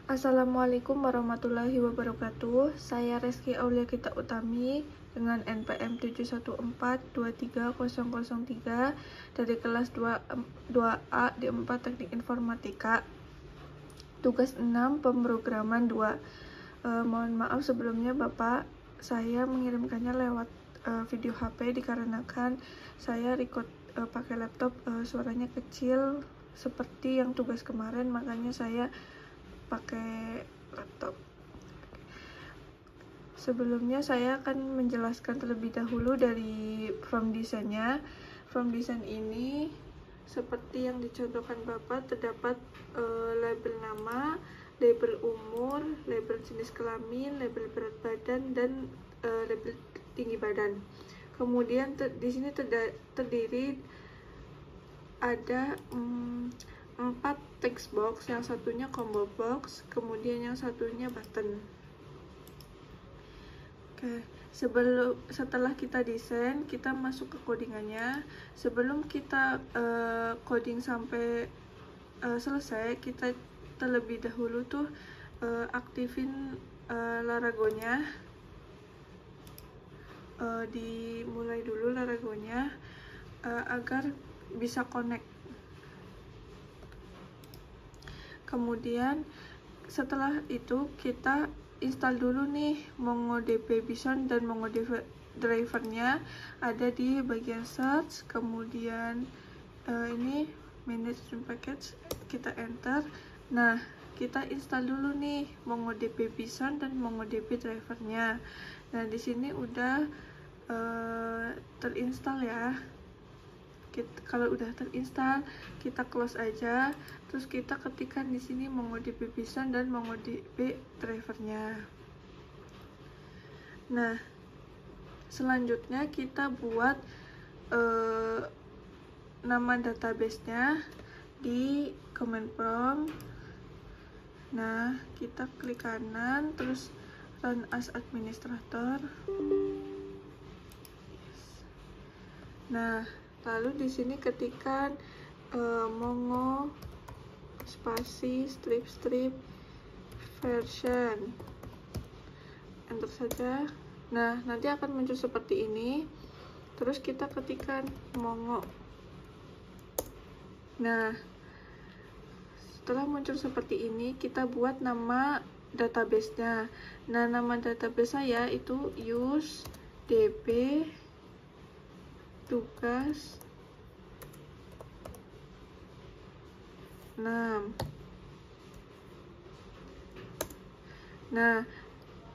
Assalamualaikum warahmatullahi wabarakatuh. Saya Reski Aulia Gita Utami dengan NPM 714230003 dari kelas 2A di 4 Teknik Informatika. Tugas 6 pemrograman 2. Mohon maaf sebelumnya Bapak, saya mengirimkannya lewat video HP dikarenakan saya record pakai laptop, suaranya kecil seperti yang tugas kemarin, makanya saya pakai laptop. Sebelumnya saya akan menjelaskan terlebih dahulu dari form desainnya. Form desain ini seperti yang dicontohkan Bapak, terdapat label nama, label umur, label jenis kelamin, label berat badan, dan label tinggi badan. Kemudian di sini terdiri ada 4 text box, yang satunya combo box, kemudian yang satunya button. Oke, setelah kita desain, kita masuk ke codingannya. Sebelum kita coding sampai selesai, kita terlebih dahulu tuh aktifin Laragonya. Dimulai dulu Laragonya agar bisa connect. Kemudian setelah itu kita install dulu nih MongoDB Bison dan MongoDB drivernya, ada di bagian search. Kemudian ini manage package, kita enter. Nah, kita install dulu nih MongoDB Bison dan MongoDB drivernya. Nah, di sini udah terinstall ya. Kalau udah terinstall, kita close aja, terus kita ketikkan di sini MongoDB Bison dan MongoDB drivernya. Nah, selanjutnya kita buat nama database-nya di command prompt. Nah, kita klik kanan, terus run as administrator. Nah, lalu di sini ketikkan mongo spasi strip version, enter saja. Nah, nanti akan muncul seperti ini. Terus kita ketikkan mongo. Nah, setelah muncul seperti ini, kita buat nama database-nya. Nah, nama database saya itu use db tugas 6. Nah,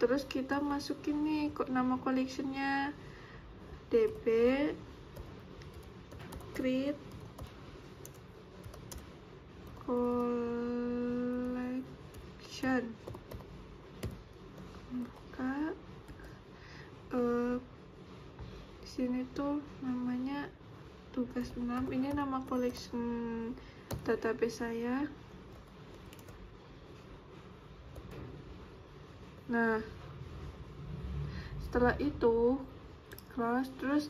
terus kita masukin nih nama collectionnya db create collection, buka di sini tuh namanya tugas 6. Ini nama collection database saya. Nah, setelah itu close, terus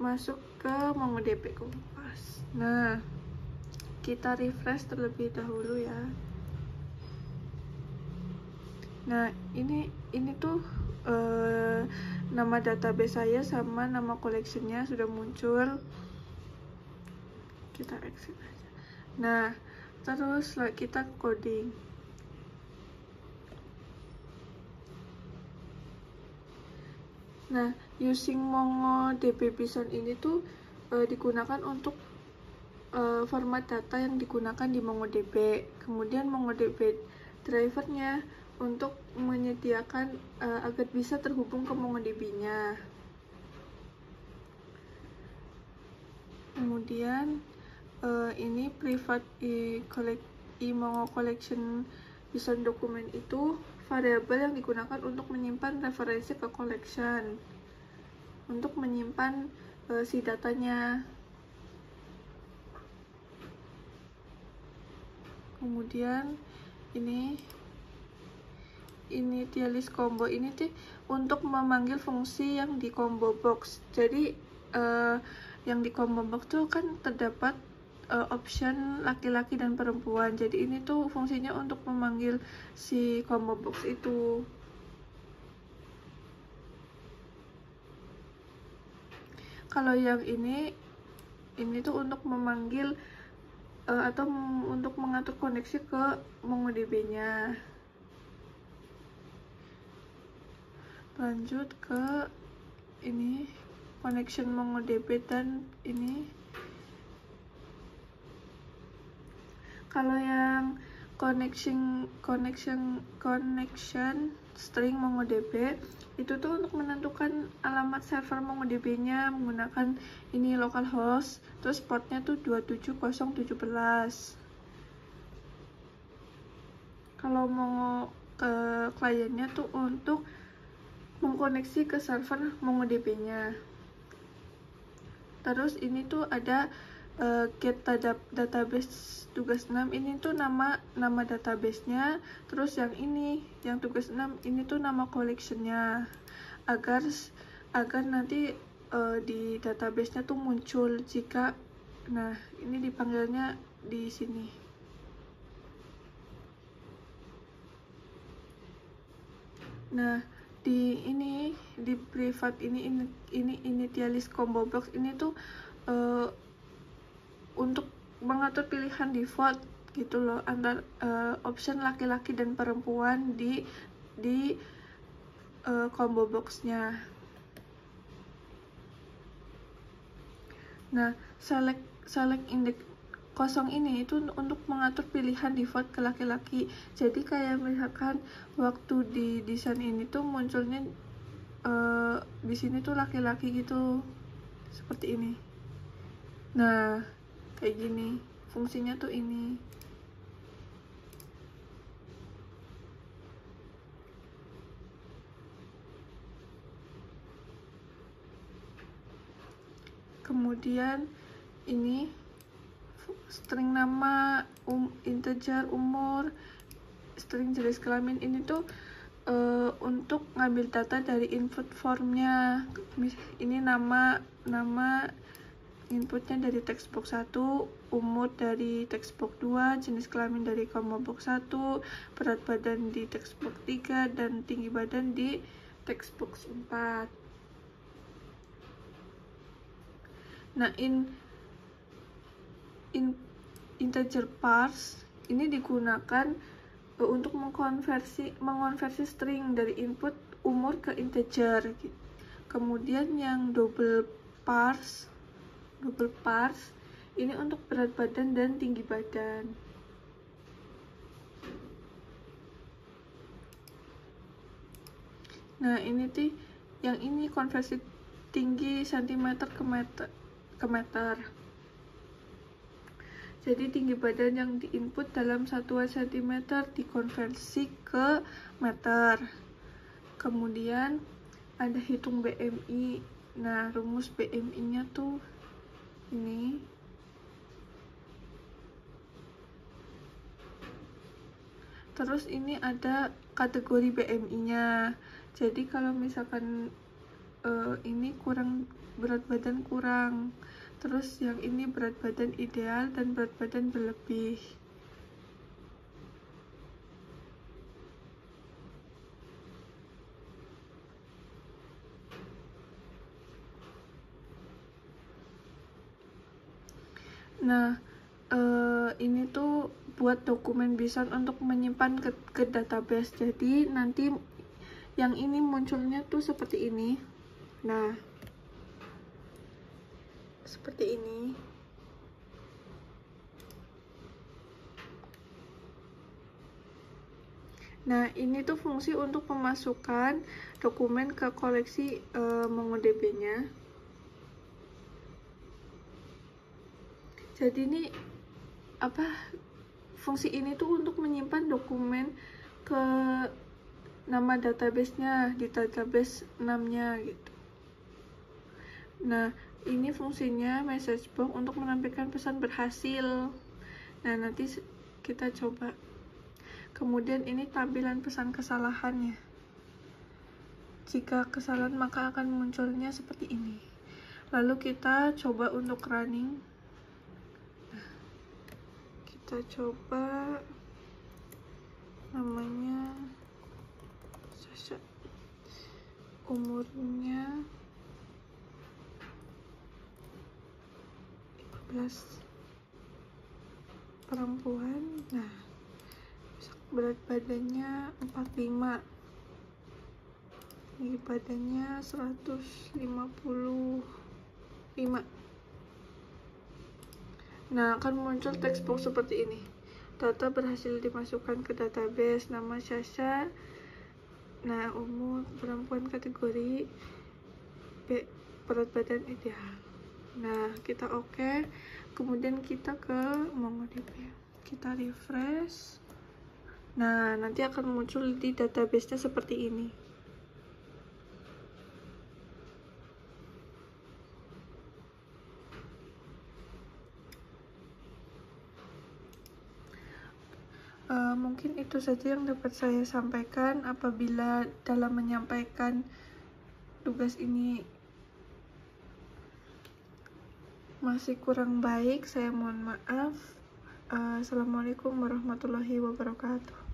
masuk ke MongoDB Kompas. Nah, kita refresh terlebih dahulu ya. Nah, ini tuh nama database saya sama nama collectionnya sudah muncul. Kita exit aja. Nah, terus kita coding. Nah, using MongoDB Bison ini tuh digunakan untuk format data yang digunakan di MongoDB. Kemudian MongoDB drivernya untuk menyediakan agar bisa terhubung ke MongoDB-nya. Kemudian ini private Mongo collection Bison dokumen itu variabel yang digunakan untuk menyimpan referensi ke collection, untuk menyimpan si datanya. Kemudian ini tialis combo ini tuh untuk memanggil fungsi yang di combo box. Jadi yang di combo box tuh kan terdapat option laki-laki dan perempuan. Jadi ini tuh fungsinya untuk memanggil si combo box itu. Kalau yang ini tuh untuk memanggil atau untuk mengatur koneksi ke MongoDB-nya. Lanjut ke ini connection MongoDB dan ini. Kalau yang connection string MongoDB itu tuh untuk menentukan alamat server MongoDB-nya menggunakan ini localhost, terus portnya tuh 27017. Kalau mau ke kliennya tuh untuk mengkoneksi ke server MongoDB-nya. Terus ini tuh ada get database tugas 6, ini tuh nama database-nya. Terus yang ini, yang tugas 6 ini tuh nama collection-nya, agar nanti di database-nya tuh muncul jika, nah ini dipanggilnya di sini. Nah di private ini initialize combo box ini tuh untuk mengatur pilihan default gitu loh, antara option laki-laki dan perempuan di combo box-nya. Nah, select index kosong ini itu untuk mengatur pilihan default ke laki-laki. Jadi kayak misalkan waktu di desain ini tuh munculnya di sini tuh laki-laki gitu, seperti ini. Nah, kayak gini fungsinya tuh ini. Kemudian ini string nama, integer, umur, string jenis kelamin, ini tuh untuk ngambil data dari input formnya. Ini nama inputnya dari textbox 1, umur dari textbox 2, jenis kelamin dari combo box 1, berat badan di textbox 3, dan tinggi badan di textbox 4. Nah, integer parse ini digunakan untuk mengonversi string dari input umur ke integer. Kemudian yang double parse ini untuk berat badan dan tinggi badan. Nah, ini tuh yang ini konversi tinggi cm ke meter. Jadi tinggi badan yang diinput dalam satuan cm dikonversi ke meter. Kemudian ada hitung BMI. Nah, rumus BMI-nya tuh ini. Terus ini ada kategori BMI-nya. Jadi kalau misalkan ini kurang, berat badan kurang, terus yang ini berat badan ideal dan berat badan berlebih. Nah, ini tuh buat dokumen BISON untuk menyimpan ke database. Jadi nanti yang ini munculnya tuh seperti ini. Nah, seperti ini. Nah, ini tuh fungsi untuk memasukkan dokumen ke koleksi MongoDB-nya. Jadi ini fungsi ini tuh untuk menyimpan dokumen ke nama database-nya di database 6-nya gitu. Nah, ini fungsinya message box untuk menampilkan pesan berhasil. Nah, nanti kita coba. Kemudian ini tampilan pesan kesalahannya. Jika kesalahan maka akan munculnya seperti ini. Lalu kita coba untuk running. Nah, Kita coba, namanya Sasha, umurnya 15, perempuan. Nah, berat badannya 45, tinggi badannya 155. Nah, akan muncul teks box seperti ini. Data berhasil dimasukkan ke database. Nama Sasha. Nah, umur perempuan, kategori B, berat badan ideal. Nah, kita oke. Kemudian kita ke MongoDB. Kita refresh. Nah, nanti akan muncul di database-nya seperti ini. Mungkin itu saja yang dapat saya sampaikan. Apabila dalam menyampaikan tugas ini masih kurang baik, saya mohon maaf. Assalamualaikum warahmatullahi wabarakatuh.